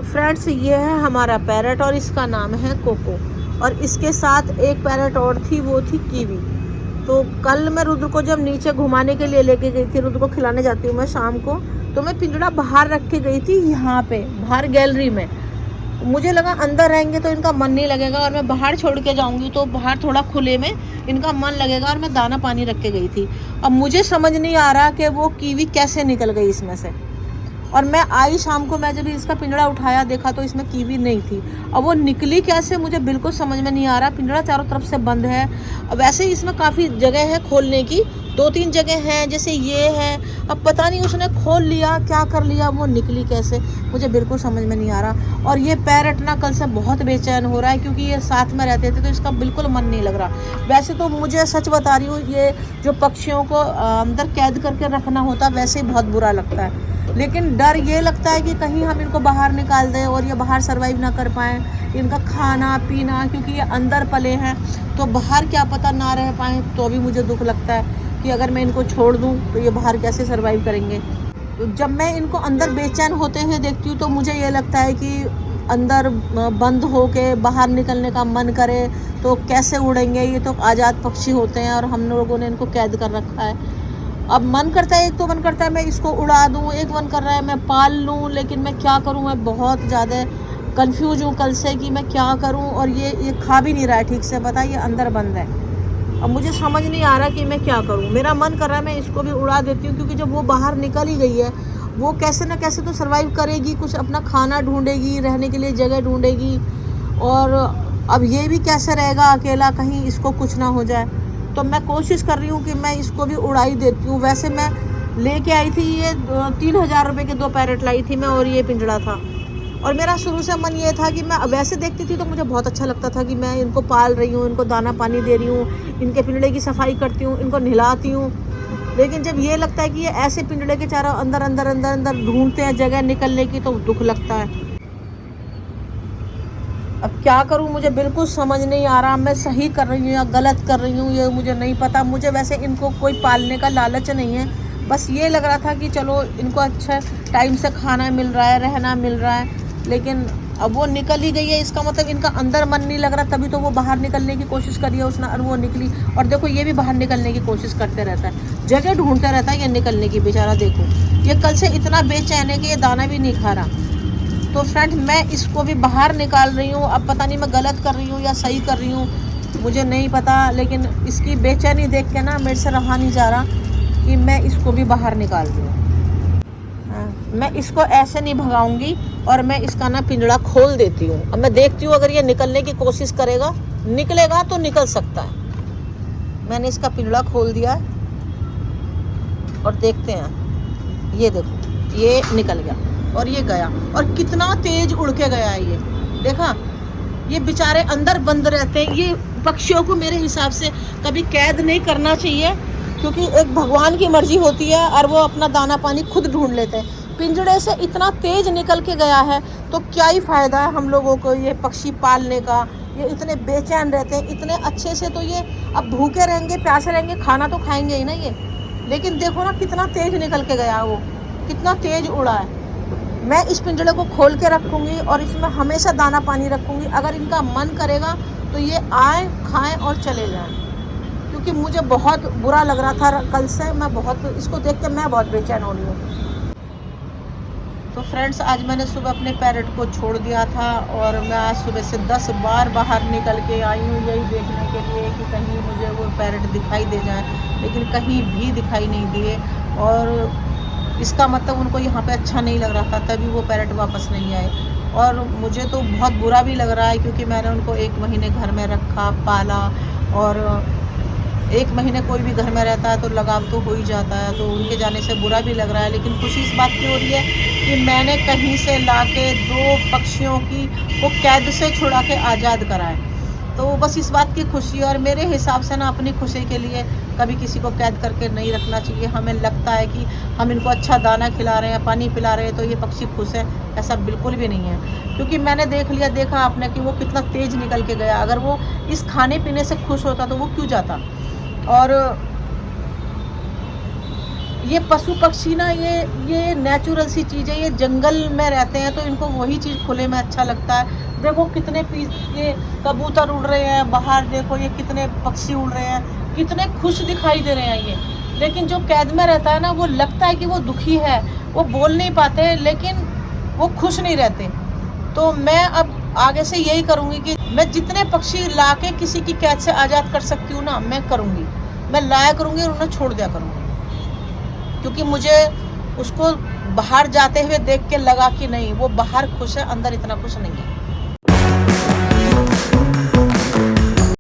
Friends, ये है हमारा पैरट और इसका नाम है कोको। और इसके साथ एक पैरट और थी, वो थी कीवी। तो कल मैं रुद्र को जब नीचे घुमाने के लिए लेके गई थी, रुद्र को खिलाने जाती हूँ मैं शाम को, तो मैं पिंजड़ा बाहर रख के गई थी, यहाँ पे बाहर गैलरी में। मुझे लगा अंदर रहेंगे तो इनका मन नहीं लगेगा, और मैं बाहर छोड़ के जाऊंगी तो बाहर थोड़ा खुले में इनका मन लगेगा, और मैं दाना पानी रख के गई थी। अब मुझे समझ नहीं आ रहा कि वो कीवी कैसे निकल गई इसमें से। और मैं आई शाम को, मैं जब इसका पिंजड़ा उठाया देखा तो इसमें कीवी नहीं थी। अब वो निकली कैसे मुझे बिल्कुल समझ में नहीं आ रहा। पिंजड़ा चारों तरफ से बंद है। वैसे ही इसमें काफ़ी जगह है खोलने की, 2-3 जगह हैं, जैसे ये है। अब पता नहीं उसने खोल लिया क्या कर लिया, वो निकली कैसे मुझे बिल्कुल समझ में नहीं आ रहा। और ये पैरट ना कल से बहुत बेचैन हो रहा है, क्योंकि ये साथ में रहते थे तो इसका बिल्कुल मन नहीं लग रहा। वैसे तो मुझे सच बता रही हूँ, ये जो पक्षियों को अंदर कैद करके रखना होता वैसे ही बहुत बुरा लगता है, लेकिन डर ये लगता है कि कहीं हम इनको बाहर निकाल दें और ये बाहर सरवाइव ना कर पाएँ। इनका खाना पीना, क्योंकि ये अंदर पले हैं तो बाहर क्या पता ना रह पाएँ, तो भी मुझे दुख लगता है कि अगर मैं इनको छोड़ दूँ तो ये बाहर कैसे सरवाइव करेंगे। तो जब मैं इनको अंदर बेचैन होते हुए देखती हूँ तो मुझे ये लगता है कि अंदर बंद हो के बाहर निकलने का मन करे तो कैसे उड़ेंगे। ये तो आज़ाद पक्षी होते हैं और हम लोगों ने इनको कैद कर रखा है। अब मन करता है, एक तो मन करता है मैं इसको उड़ा दूं, एक मन कर रहा है मैं पाल लूं, लेकिन मैं क्या करूं। मैं बहुत ज़्यादा कंफ्यूज हूं कल से कि मैं क्या करूं। और ये खा भी नहीं रहा है ठीक से, पता है ये अंदर बंद है। अब मुझे समझ नहीं आ रहा कि मैं क्या करूं। मेरा मन कर रहा है मैं इसको भी उड़ा देती हूँ, क्योंकि जब वो बाहर निकल ही गई है वो कैसे ना कैसे तो सर्वाइव करेगी, कुछ अपना खाना ढूंढेगी, रहने के लिए जगह ढूंढेगी। और अब ये भी कैसे रहेगा अकेला, कहीं इसको कुछ ना हो जाए। तो मैं कोशिश कर रही हूँ कि मैं इसको भी उड़ा ही देती हूँ। वैसे मैं लेके आई थी ये 3000 रुपये के 2 पैरट लाई थी मैं, और ये पिंजड़ा था। और मेरा शुरू से मन ये था कि मैं वैसे देखती थी तो मुझे बहुत अच्छा लगता था कि मैं इनको पाल रही हूँ, इनको दाना पानी दे रही हूँ, इनके पिंजड़े की सफाई करती हूँ, इनको नहलाती हूँ। लेकिन जब ये लगता है कि ये ऐसे पिंजड़े के चारों अंदर अंदर अंदर अंदर ढूंढते हैं जगह निकलने की, तो दुख लगता है। अब क्या करूं, मुझे बिल्कुल समझ नहीं आ रहा मैं सही कर रही हूँ या गलत कर रही हूँ, ये मुझे नहीं पता। मुझे वैसे इनको कोई पालने का लालच नहीं है, बस ये लग रहा था कि चलो इनको अच्छा टाइम से खाना मिल रहा है, रहना मिल रहा है। लेकिन अब वो निकल ही गई है, इसका मतलब इनका अंदर मन नहीं लग रहा, तभी तो वो बाहर निकलने की कोशिश करी है उसने, और वो निकली। और देखो ये भी बाहर निकलने की कोशिश करते रहता है, जगह ढूंढते रहता है ये निकलने की। बेचारा देखो ये कल से इतना बेचैन है कि ये दाना भी नहीं खा रहा। तो फ्रेंड मैं इसको भी बाहर निकाल रही हूँ। अब पता नहीं मैं गलत कर रही हूँ या सही कर रही हूँ, मुझे नहीं पता। लेकिन इसकी बेचैनी देख के ना मेरे से रहा नहीं जा रहा कि मैं इसको भी बाहर निकाल दूँ। मैं इसको ऐसे नहीं भगाऊंगी, और मैं इसका ना पिंजड़ा खोल देती हूँ। अब मैं देखती हूँ अगर ये निकलने की कोशिश करेगा, निकलेगा तो निकल सकता है। मैंने इसका पिंजड़ा खोल दिया और देखते हैं। ये देखो ये निकल गया और ये गया, और कितना तेज उड़ के गया है ये, देखा। ये बेचारे अंदर बंद रहते हैं। ये पक्षियों को मेरे हिसाब से कभी कैद नहीं करना चाहिए, क्योंकि एक भगवान की मर्जी होती है और वो अपना दाना पानी खुद ढूंढ लेते हैं। पिंजड़े से इतना तेज निकल के गया है तो क्या ही फ़ायदा है हम लोगों को ये पक्षी पालने का। ये इतने बेचैन रहते हैं इतने अच्छे से, तो ये अब भूखे रहेंगे, प्यासे रहेंगे, खाना तो खाएंगे ही ना ये। लेकिन देखो ना कितना तेज निकल के गया, वो कितना तेज उड़ा है। मैं इस पिंजड़े को खोल के रखूँगी और इसमें हमेशा दाना पानी रखूँगी। अगर इनका मन करेगा तो ये आए, खाएं और चले जाएं, क्योंकि मुझे बहुत बुरा लग रहा था कल से। मैं बहुत इसको देख के मैं बहुत बेचैन हो रही हूँ। तो फ्रेंड्स आज मैंने सुबह अपने पैरट को छोड़ दिया था, और मैं आज सुबह से 10 बार बाहर निकल के आई हूँ यही देखने के लिए कि कहीं मुझे वो पैरट दिखाई दे जाए, लेकिन कहीं भी दिखाई नहीं दिए। और इसका मतलब उनको यहाँ पे अच्छा नहीं लग रहा था, तभी वो पैरट वापस नहीं आए। और मुझे तो बहुत बुरा भी लग रहा है, क्योंकि मैंने उनको 1 महीने घर में रखा, पाला। और 1 महीने कोई भी घर में रहता है तो लगाव तो हो ही जाता है, तो उनके जाने से बुरा भी लग रहा है। लेकिन खुशी इस बात की हो रही है कि मैंने कहीं से लाके 2 पक्षियों की वो कैद से छुड़ा के आज़ाद कराए। तो बस इस बात की खुशी। और मेरे हिसाब से ना अपनी खुशी के लिए कभी किसी को कैद करके नहीं रखना चाहिए। हमें लगता है कि हम इनको अच्छा दाना खिला रहे हैं, पानी पिला रहे हैं, तो ये पक्षी खुश है, ऐसा बिल्कुल भी नहीं है। क्योंकि मैंने देखा आपने कि वो कितना तेज़ निकल के गया। अगर वो इस खाने पीने से खुश होता तो वो क्यों जाता। और ये पशु पक्षी ना ये नेचुरल सी चीज़ है, ये जंगल में रहते हैं तो इनको वही चीज़ खुले में अच्छा लगता है। देखो कितने पीस ये कबूतर उड़ रहे हैं बाहर, देखो ये कितने पक्षी उड़ रहे हैं, कितने खुश दिखाई दे रहे हैं ये। लेकिन जो कैद में रहता है ना, वो लगता है कि वो दुखी है, वो बोल नहीं पाते, लेकिन वो खुश नहीं रहते। तो मैं अब आगे से यही करूँगी कि मैं जितने पक्षी ला के किसी की कैद से आज़ाद कर सकती हूँ ना, मैं करूँगी, मैं लाया करूँगी और उन्हें छोड़ दिया करूँगी। क्योंकि मुझे उसको बाहर जाते हुए देख के लगा कि नहीं, वो बाहर खुश है, अंदर इतना खुश नहीं है।